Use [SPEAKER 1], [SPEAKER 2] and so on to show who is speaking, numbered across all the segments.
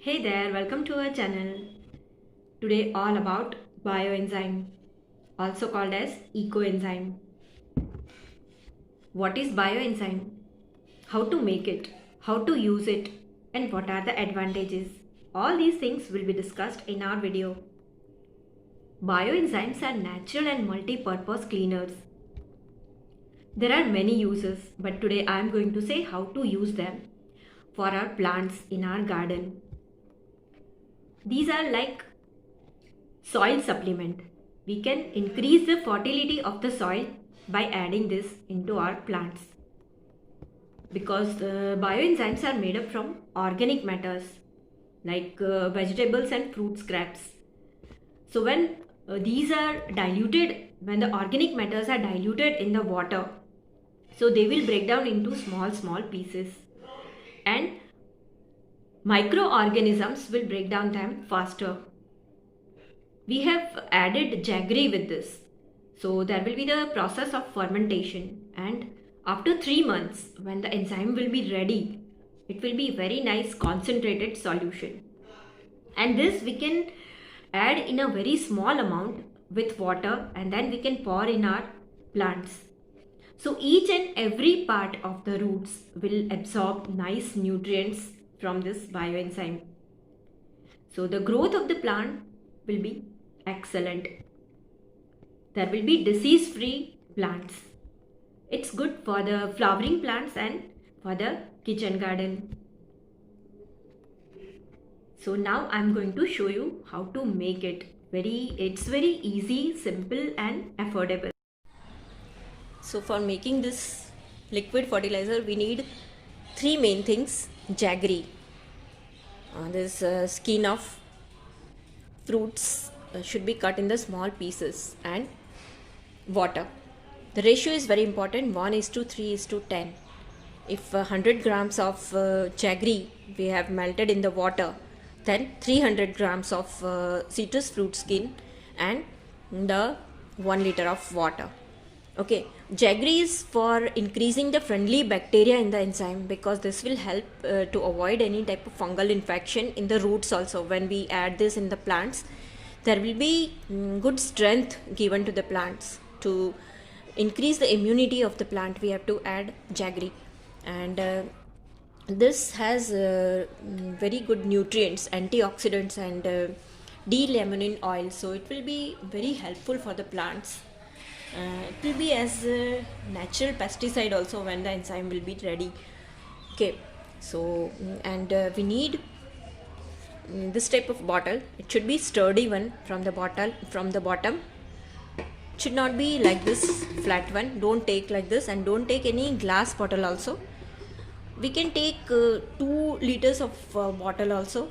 [SPEAKER 1] Hey there, welcome to our channel. Today all about bioenzyme, also called as ecoenzyme. What is bioenzyme? How to make it? How to use it? And what are the advantages? All these things will be discussed in our video. Bioenzymes are natural and multi-purpose cleaners. There are many uses, but today I am going to say how to use them for our plants in our garden. These are like soil supplement. We can increase the fertility of the soil by adding this into our plants because the bioenzymes are made up from organic matters like vegetables and fruit scraps. So when these are diluted, when the organic matters are diluted in the water, so they will break down into small pieces, and microorganisms will break down them faster. We have added jaggery with this. So there will be the process of fermentation, and after 3 months when the enzyme will be ready, it will be very nice concentrated solution. And this we can add in a very small amount with water, and then we can pour in our plants. So each and every part of the roots will absorb nice nutrients from this bioenzyme. So the growth of the plant will be excellent. There will be disease free plants. It's good for the flowering plants and for the kitchen garden. So now I'm going to show you how to make it. It's very easy, simple and affordable. So for making this liquid fertilizer we need three main things. Jaggery, this skin of fruits should be cut in the small pieces, and water. The ratio is very important, 1:3:10. If 100 grams of jaggery we have melted in the water, then 300 grams of citrus fruit skin and the 1 liter of water. Okay, jaggery is for increasing the friendly bacteria in the enzyme because this will help to avoid any type of fungal infection in the roots also. When we add this in the plants, there will be good strength given to the plants. To increase the immunity of the plant, we have to add jaggery, and this has very good nutrients, antioxidants and D-limonene oil, so it will be very helpful for the plants. It will be as a natural pesticide also when the enzyme will be ready. Okay, so and we need this type of bottle. It should be sturdy one from the bottom. It should not be like this flat one. Don't take like this, and don't take any glass bottle also. We can take 2 liters of bottle also,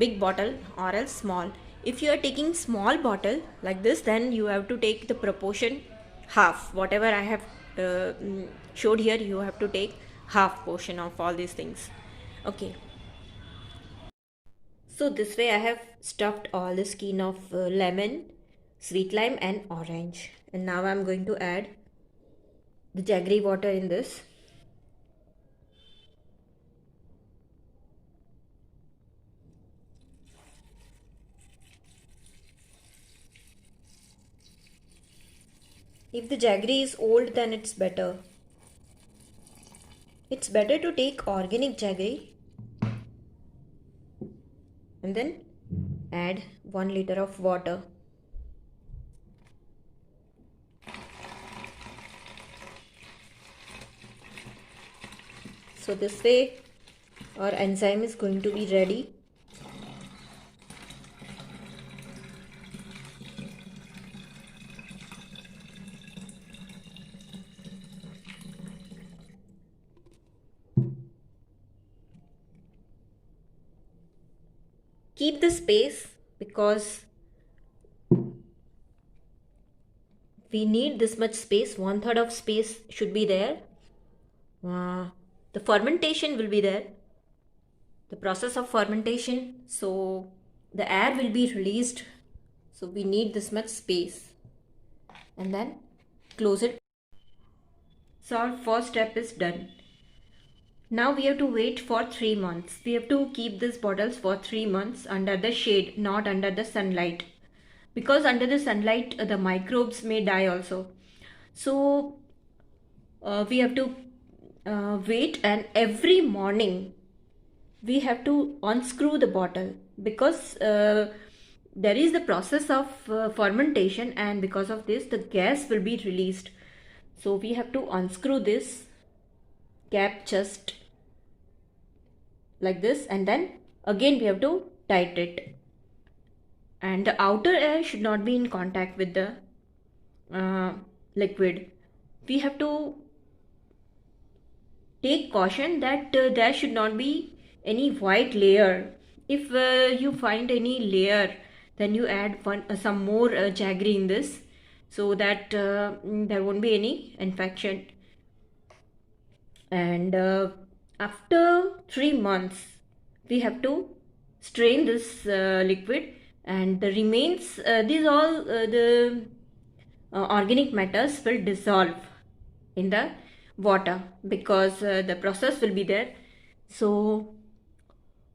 [SPEAKER 1] big bottle or else small. If you are taking small bottle like this, then you have to take the proportion half. Whatever I have showed here, you have to take half portion of all these things. Okay, so this way I have stuffed all the skin of lemon, sweet lime and orange, and now I'm going to add the jaggery water in this. If the jaggery is old, then it's better. It's better to take organic jaggery and then add 1 liter of water. So this way our enzyme is going to be ready. Keep the space because we need this much space. 1/3 of space should be there. The fermentation will be there, the process of fermentation, so the air will be released, so we need this much space, and then close it. So our first step is done. Now we have to wait for 3 months. We have to keep these bottles for 3 months under the shade, not under the sunlight. Because under the sunlight, the microbes may die also. So we have to wait, and every morning we have to unscrew the bottle, because there is the process of fermentation, and because of this the gas will be released. So we have to unscrew this cap just like this, and then again we have to tighten it, and the outer air should not be in contact with the liquid. We have to take caution that there should not be any white layer. If you find any layer, then you add some more jaggery in this, so that there won't be any infection. And after 3 months we have to strain this liquid, and the remains, these all the organic matters will dissolve in the water, because the process will be there. So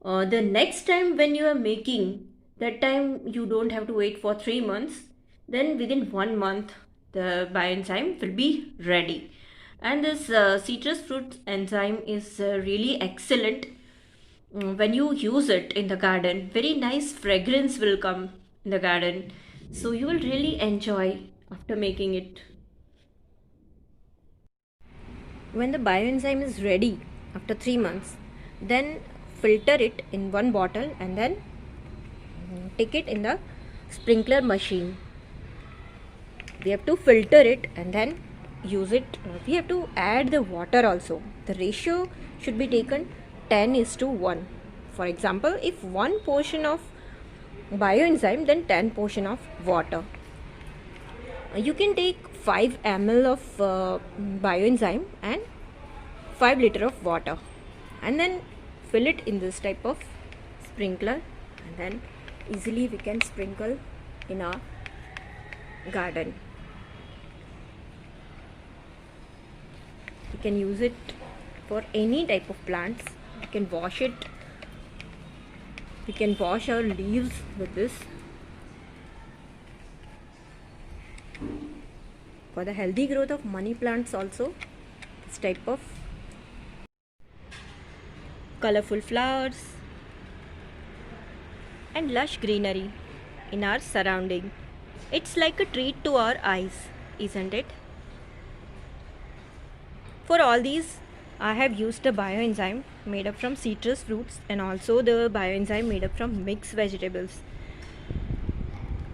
[SPEAKER 1] the next time when you are making, that time you don't have to wait for 3 months. Then within 1 month the bioenzyme will be ready. And this citrus fruit enzyme is really excellent. When you use it in the garden, very nice fragrance will come in the garden, so you will really enjoy after making it. When the bioenzyme is ready after 3 months, then filter it in one bottle and then take it in the sprinkler machine. We have to filter it and then use it. We have to add the water also. The ratio should be taken 10:1. For example, if 1 portion of bioenzyme, then 10 portion of water. You can take 5 ml of bioenzyme and 5 liter of water, and then fill it in this type of sprinkler, and then easily we can sprinkle in our garden. We can use it for any type of plants. We can wash it. We can wash our leaves with this. For the healthy growth of money plants also, this type of colorful flowers and lush greenery in our surrounding. It's like a treat to our eyes, isn't it? For all these, I have used a bioenzyme made up from citrus fruits, and also the bioenzyme made up from mixed vegetables.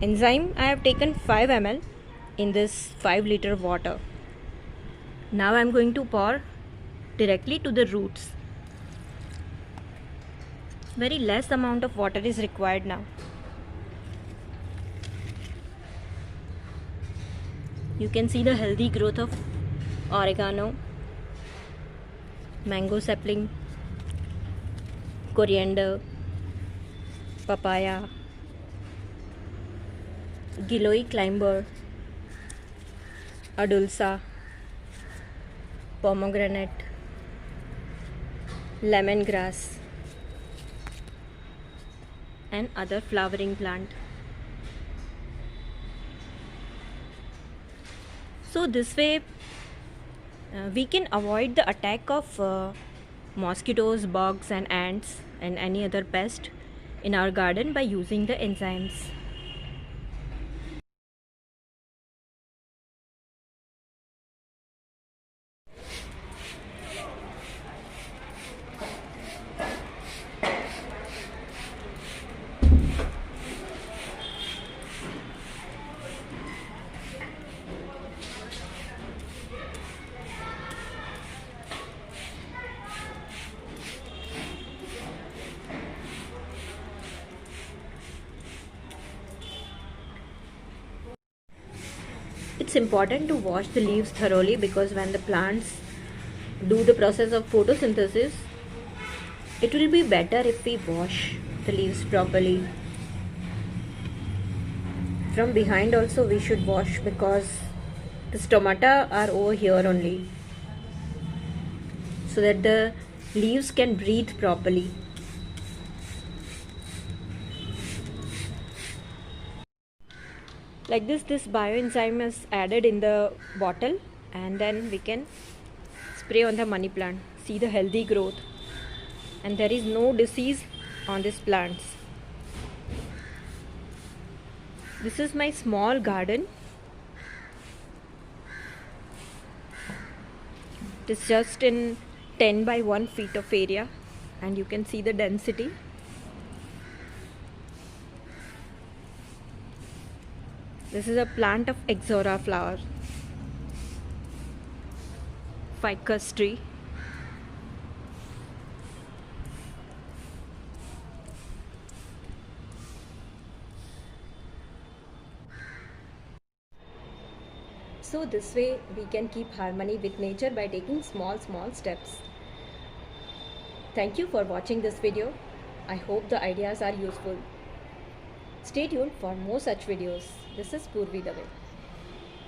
[SPEAKER 1] Enzyme, I have taken 5 ml in this 5 liter water. Now I am going to pour directly to the roots. Very less amount of water is required now. You can see the healthy growth of oregano, mango sapling, coriander, papaya, Gilloy climber, adulsa, pomegranate, lemongrass, and other flowering plant. So this way we can avoid the attack of mosquitoes, bugs and ants and any other pest in our garden by using the enzymes. It's important to wash the leaves thoroughly, because when the plants do the process of photosynthesis, it will be better if we wash the leaves properly. From behind also we should wash, because the stomata are over here only, so that the leaves can breathe properly. Like this bioenzyme is added in the bottle, and then we can spray on the money plant. See the healthy growth, and there is no disease on these plants. This is my small garden. It is just in 10 by 1 feet of area, and you can see the density. This is a plant of Ixora flower, ficus tree. So this way we can keep harmony with nature by taking small steps. Thank you for watching this video. I hope the ideas are useful. Stay tuned for more such videos. This is Purvi Dave.